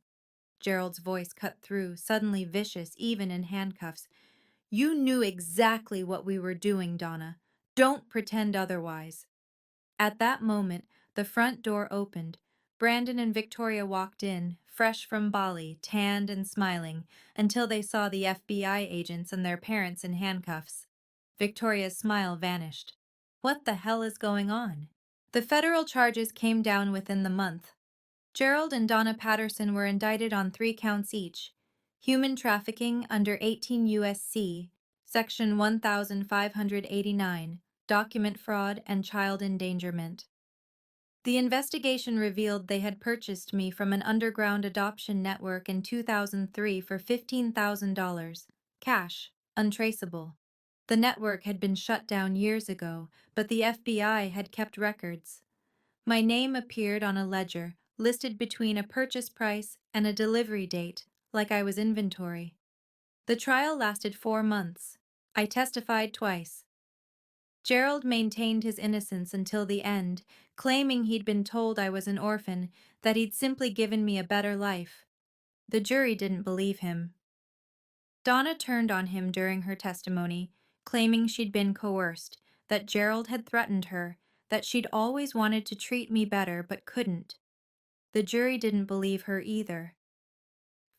Speaker 1: Gerald's voice cut through, suddenly vicious, even in handcuffs. You knew exactly what we were doing, Donna. Don't pretend otherwise. At that moment, The front door opened. Brandon and Victoria walked in, fresh from Bali, tanned and smiling, until they saw the FBI agents and their parents in handcuffs. Victoria's smile vanished. What the hell is going on? The federal charges came down within the month. Gerald and Donna Patterson were indicted on 3 counts each: human trafficking under 18 U.S.C., Section 1589, document fraud, and child endangerment. The investigation revealed they had purchased me from an underground adoption network in 2003 for $15,000, cash, untraceable. The network had been shut down years ago, but the FBI had kept records. My name appeared on a ledger, listed between a purchase price and a delivery date, like I was inventory. The trial lasted 4 months. I testified twice. Gerald maintained his innocence until the end, claiming he'd been told I was an orphan, that he'd simply given me a better life. The jury didn't believe him. Donna turned on him during her testimony, claiming she'd been coerced, that Gerald had threatened her, that she'd always wanted to treat me better but couldn't. The jury didn't believe her either.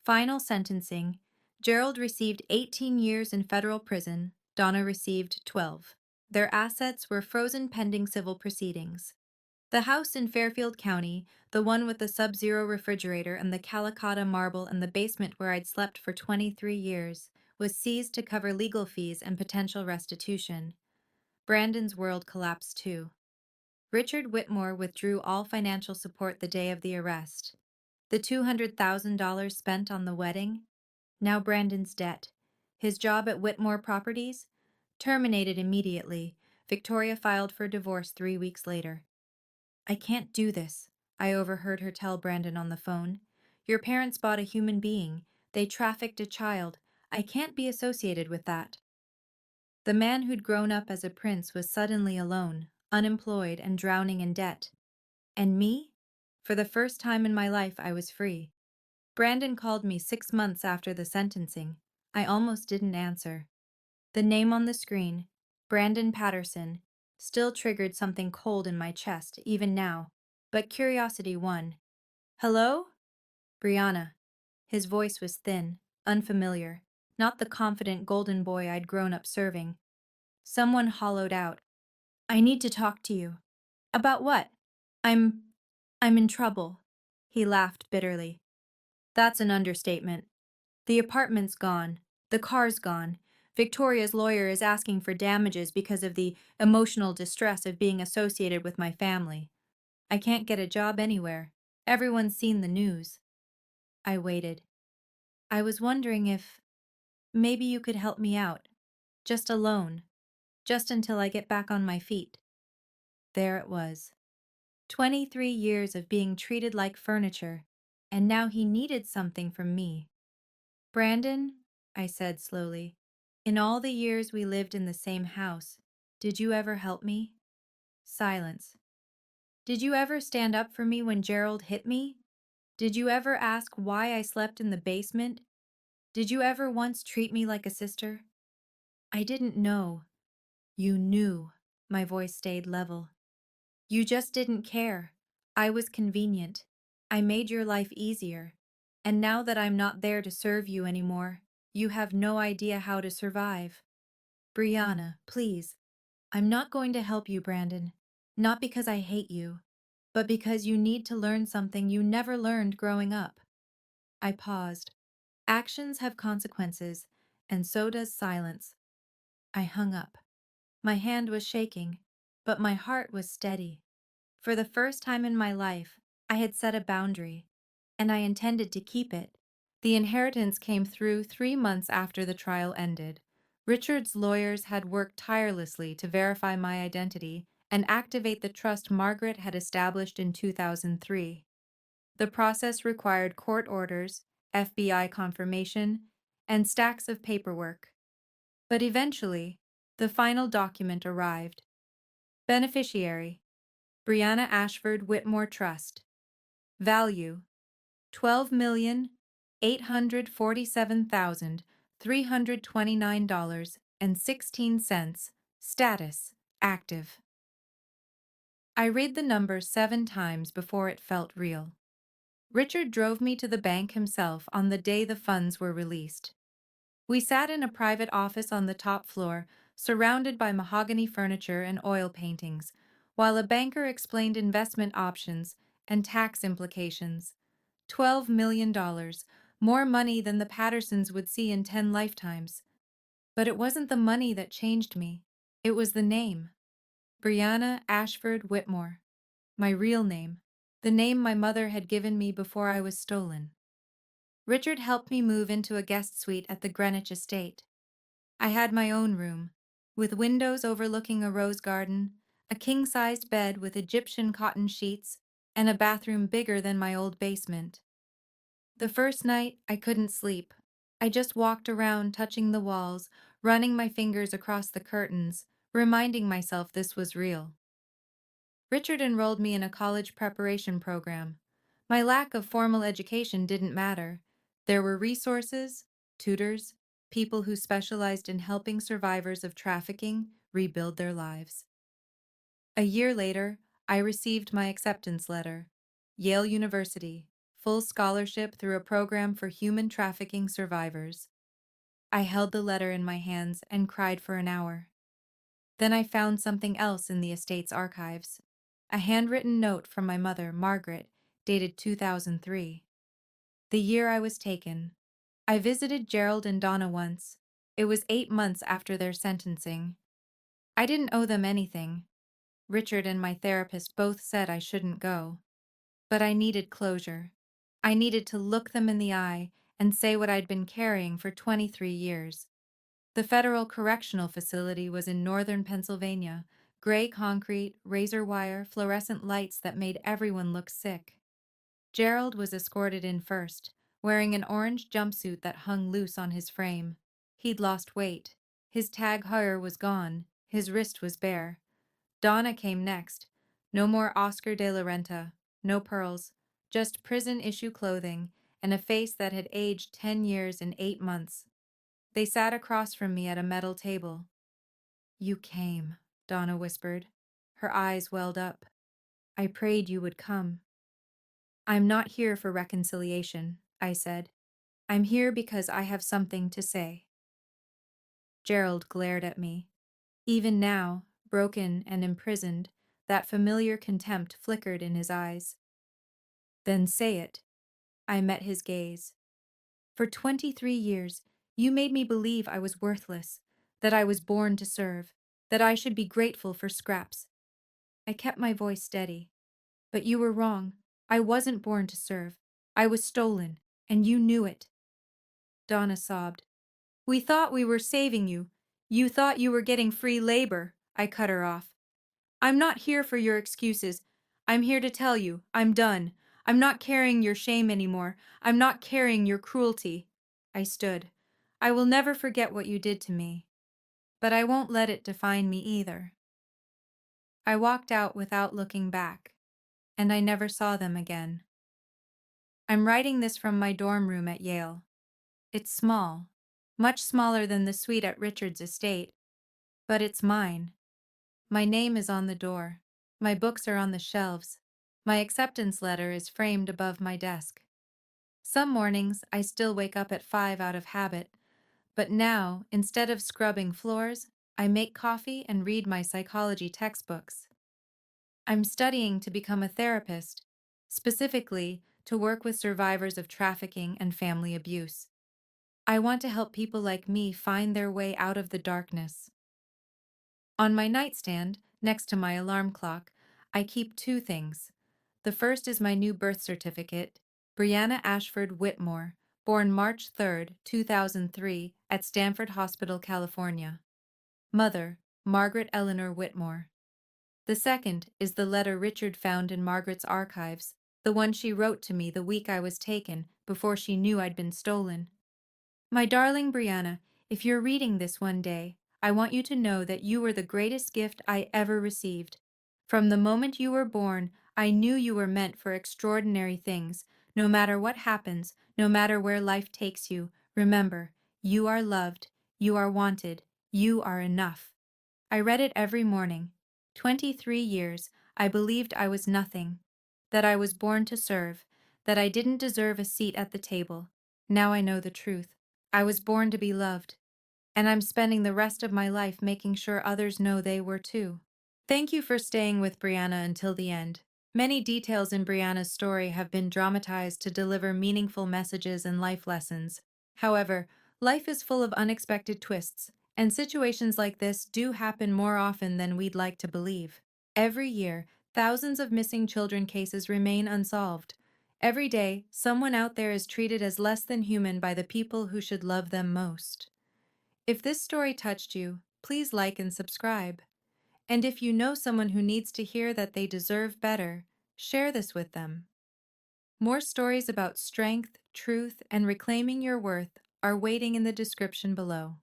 Speaker 1: Final sentencing: Gerald received 18 years in federal prison, Donna received 12. Their assets were frozen pending civil proceedings. The house in Fairfield County, the one with the Sub-Zero refrigerator and the Calicotta marble and the basement where I'd slept for 23 years, was seized to cover legal fees and potential restitution. Brandon's world collapsed too. Richard Whitmore withdrew all financial support the day of the arrest. The $200,000 spent on the wedding? Now Brandon's debt. His job at Whitmore Properties? Terminated immediately. Victoria filed for divorce 3 weeks later. I can't do this, I overheard her tell Brandon on the phone. Your parents bought a human being. They trafficked a child. I can't be associated with that. The man who'd grown up as a prince was suddenly alone, unemployed, and drowning in debt. And me? For the first time in my life, I was free. Brandon called me 6 months after the sentencing. I almost didn't answer. The name on the screen, Brandon Patterson, still triggered something cold in my chest, even now. But curiosity won. Hello? Brianna. His voice was thin, unfamiliar, not the confident golden boy I'd grown up serving. Someone hollowed out, I need to talk to you. About what? I'm in trouble. He laughed bitterly. That's an understatement. The apartment's gone. The car's gone. Victoria's lawyer is asking for damages because of the emotional distress of being associated with my family. I can't get a job anywhere. Everyone's seen the news. I waited. I was wondering if maybe you could help me out. Just a loan. Just until I get back on my feet. There it was. 23 years of being treated like furniture, and now he needed something from me. Brandon, I said slowly, in all the years we lived in the same house, did you ever help me? Silence. Did you ever stand up for me when Gerald hit me? Did you ever ask why I slept in the basement? Did you ever once treat me like a sister? I didn't know. You knew. My voice stayed level. You just didn't care. I was convenient. I made your life easier. And now that I'm not there to serve you anymore, you have no idea how to survive. Brianna, please. I'm not going to help you, Brandon. Not because I hate you, but because you need to learn something you never learned growing up. I paused. Actions have consequences, and so does silence. I hung up. My hand was shaking, but my heart was steady. For the first time in my life, I had set a boundary, and I intended to keep it. The inheritance came through 3 months after the trial ended. Richard's lawyers had worked tirelessly to verify my identity and activate the trust Margaret had established in 2003. The process required court orders, FBI confirmation, and stacks of paperwork. But eventually, the final document arrived. Beneficiary: Brianna Ashford Whitmore Trust. Value: $12,847,329.16. Status: active. I read the number 7 times before it felt real. Richard drove me to the bank himself on the day the funds were released. We sat in a private office on the top floor, surrounded by mahogany furniture and oil paintings, while a banker explained investment options and tax implications. $12 million, more money than the Pattersons would see in 10 lifetimes. But it wasn't the money that changed me. It was the name. Brianna Ashford Whitmore. My real name. The name my mother had given me before I was stolen. Richard helped me move into a guest suite at the Greenwich estate. I had my own room, with windows overlooking a rose garden, a king-sized bed with Egyptian cotton sheets, and a bathroom bigger than my old basement. The first night, I couldn't sleep. I just walked around touching the walls, running my fingers across the curtains, reminding myself this was real. Richard enrolled me in a college preparation program. My lack of formal education didn't matter. There were resources, tutors, people who specialized in helping survivors of trafficking rebuild their lives. A year later, I received my acceptance letter. Yale University, full scholarship through a program for human trafficking survivors. I held the letter in my hands and cried for an hour. Then I found something else in the estate's archives. A handwritten note from my mother, Margaret, dated 2003. The year I was taken. I visited Gerald and Donna once. It was 8 months after their sentencing. I didn't owe them anything. Richard and my therapist both said I shouldn't go. But I needed closure. I needed to look them in the eye and say what I'd been carrying for 23 years. The Federal Correctional Facility was in northern Pennsylvania, gray concrete, razor wire, fluorescent lights that made everyone look sick. Gerald was escorted in first, wearing an orange jumpsuit that hung loose on his frame. He'd lost weight. His Tag Heuer was gone. His wrist was bare. Donna came next. No more Oscar de la Renta. No pearls. Just prison-issue clothing and a face that had aged 10 years in 8 months. They sat across from me at a metal table. "You came," Donna whispered. Her eyes welled up. "I prayed you would come." "I'm not here for reconciliation," I said. "I'm here because I have something to say." Gerald glared at me. Even now, broken and imprisoned, that familiar contempt flickered in his eyes. "Then say it." I met his gaze. "For 23 years, you made me believe I was worthless, that I was born to serve, that I should be grateful for scraps." I kept my voice steady. "But you were wrong. I wasn't born to serve. I was stolen, and you knew it." Donna sobbed. "We thought we were saving you. You thought you were getting free labor." I cut her off. "I'm not here for your excuses. I'm here to tell you, I'm done. I'm not carrying your shame anymore. I'm not carrying your cruelty." I stood. "I will never forget what you did to me. But I won't let it define me either." I walked out without looking back, and I never saw them again. I'm writing this from my dorm room at Yale. It's small, much smaller than the suite at Richard's estate, but it's mine. My name is on the door. My books are on the shelves. My acceptance letter is framed above my desk. Some mornings I still wake up at 5 out of habit, but now, instead of scrubbing floors, I make coffee and read my psychology textbooks. I'm studying to become a therapist, specifically to work with survivors of trafficking and family abuse. I want to help people like me find their way out of the darkness. On my nightstand, next to my alarm clock, I keep 2 things. The first is my new birth certificate, Brianna Ashford Whitmore, born March 3, 2003, at Stanford Hospital, California. Mother, Margaret Eleanor Whitmore. The second is the letter Richard found in Margaret's archives, the one she wrote to me the week I was taken, before she knew I'd been stolen. "My darling Brianna, if you're reading this one day, I want you to know that you were the greatest gift I ever received. From the moment you were born, I knew you were meant for extraordinary things. No matter what happens, no matter where life takes you, remember, you are loved, you are wanted, you are enough." I read it every morning. 23 years, I believed I was nothing, that I was born to serve, that I didn't deserve a seat at the table. Now I know the truth. I was born to be loved, and I'm spending the rest of my life making sure others know they were too. Thank you for staying with Brianna until the end. Many details in Brianna's story have been dramatized to deliver meaningful messages and life lessons. However, life is full of unexpected twists, and situations like this do happen more often than we'd like to believe. Every year, thousands of missing children cases remain unsolved. Every day, someone out there is treated as less than human by the people who should love them most. If this story touched you, please like and subscribe. And if you know someone who needs to hear that they deserve better, share this with them. More stories about strength, truth, and reclaiming your worth are waiting in the description below.